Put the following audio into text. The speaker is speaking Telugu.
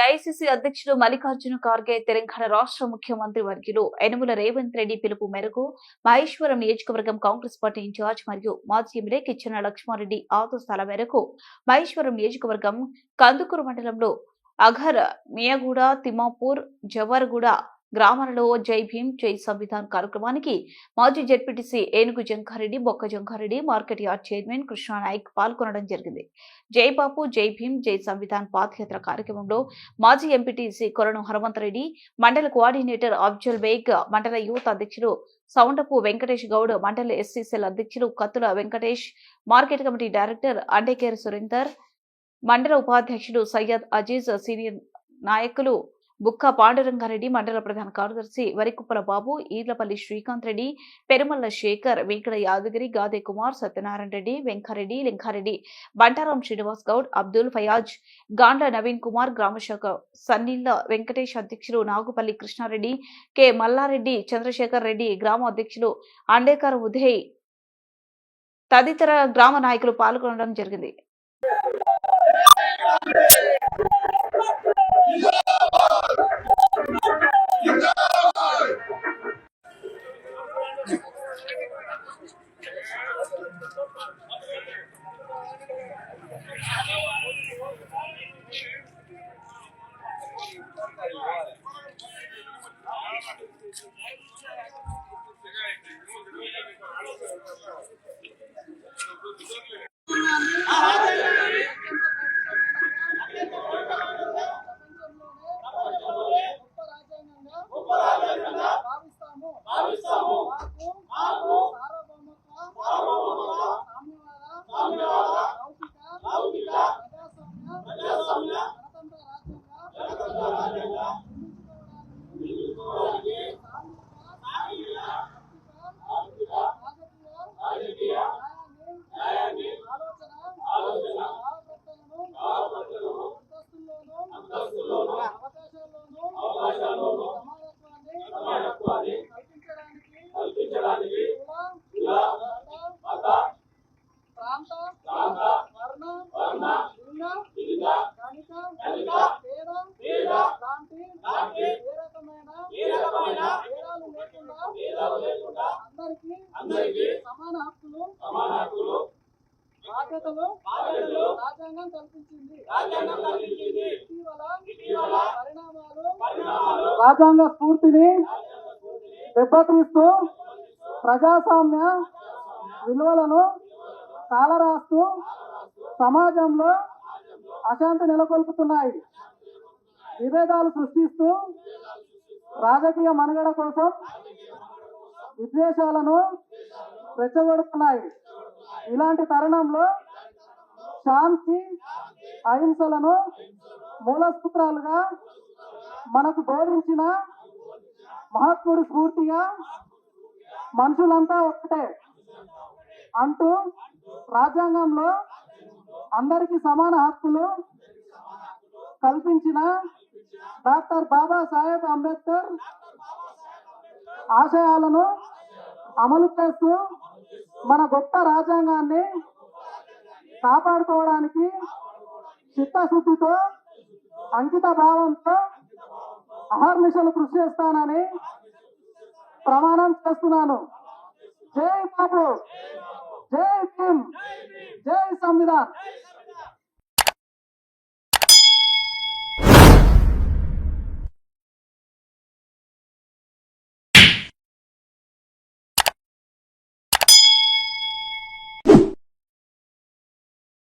ఏఐసీసీ అధ్యక్షుడు మల్లికార్జున ఖార్గే, తెలంగాణ రాష్ట్ర ముఖ్యమంత్రి వర్యులు యనమల రేవంత్ రెడ్డి పిలుపు మేరకు మహేశ్వరం నియోజకవర్గం కాంగ్రెస్ పార్టీ ఇన్ఛార్జ్ మరియు మాజీ ఎమ్మెల్యే కిచ్చన లక్ష్మారెడ్డి ఆదేశాల మేరకు మహేశ్వరం నియోజకవర్గం కందుకూరు మండలంలో అఘర్, మియాగూడ, తిమ్మాపూర్, జవర్గూడ గ్రామాలలో జై భీమ్ జై సంవిధాన్ కార్యక్రమానికి మాజీ జెడ్పీటీసీ ఏనుగు జంగారెడ్డి, బొక్క Jangareddy, market yard chairman Krishna Nayak పాల్గొనడం జరిగింది. జై బాపు జై భీమ్ జై సంవిధాన్ పాదయాత్ర కార్యక్రమంలో మాజీ ఎంపీటీసీ కొలను హనుమంతరెడ్డి, మండల కోఆర్డినేటర్ అఫ్జల్ బేగ్, మండల యూత్ అధ్యక్షుడు సౌండపు వెంకటేష్ గౌడ్, మండల ఎస్సీసీఎల్ అధ్యక్షుడు Kattula Venkatesh, market committee director Andekar Surender, మండల ఉపాధ్యక్షుడు సయ్యద్ అజీజ్, సీనియర్ నాయకులు బుక్క పాండురంగారెడ్డి, మండల ప్రధాన కార్యదర్శి వరికుప్పల బాబు, ఈర్లపల్లి శ్రీకాంత్ రెడ్డి, పెరుమల్ల శేఖర్, వెంకట యాదగిరి, గాదే కుమార్, సత్యనారాయణ రెడ్డి, వెంకారెడ్డి, లింగారెడ్డి, బంటారాం శ్రీనివాస్ గౌడ్, అబ్దుల్ ఫయాజ్, గాండ్ల నవీన్ కుమార్, గ్రామశాఖ సన్నిళ్ల వెంకటేష్ అధ్యక్షులు నాగుపల్లి కృష్ణారెడ్డి, కె మల్లారెడ్డి, చంద్రశేఖర్ రెడ్డి, గ్రామ అధ్యక్షులు అండేకర్ ఉదయ్ తదితర గ్రామ నాయకులు పాల్గొనడం జరిగింది. అందరికీ సమాన హక్కులు బాధ్యతలు రాజ్యాంగం కల్పించింది. ఇటీవల పరిణామాలు రాజ్యాంగ స్ఫూర్తిని దెబ్బతీస్తూ ప్రజాస్వామ్య విలువలను కాలరాస్తూ సమాజంలో అశాంతి నెలకొల్పుతున్నాయి. విభేదాలు సృష్టిస్తూ రాజకీయ మనుగడ కోసం విద్వేషాలను రెచ్చగొడుతున్నాయి. ఇలాంటి తరుణంలో శాంతి అహింసలను మూలసూత్రాలుగా మనకు బోధించిన మహాత్ముడు స్ఫూర్తిగా మనుషులంతా ఒక్కటే అంటూ రాజ్యాంగంలో అందరికీ సమాన హక్కులు కల్పించిన డాక్టర్ బాబాసాహెబ్ అంబేద్కర్ ఆశయాలను అమలు చేస్తూ మన గొప్ప రాజ్యాంగాన్ని కాపాడుకోవడానికి చిత్తశుద్ధితో అంకిత భావంతో అహర్నిశలు కృషి చేస్తానని ప్రమాణం చేస్తున్నాను. జై బాబు, జై భీమ్, జై సంవిధాన్.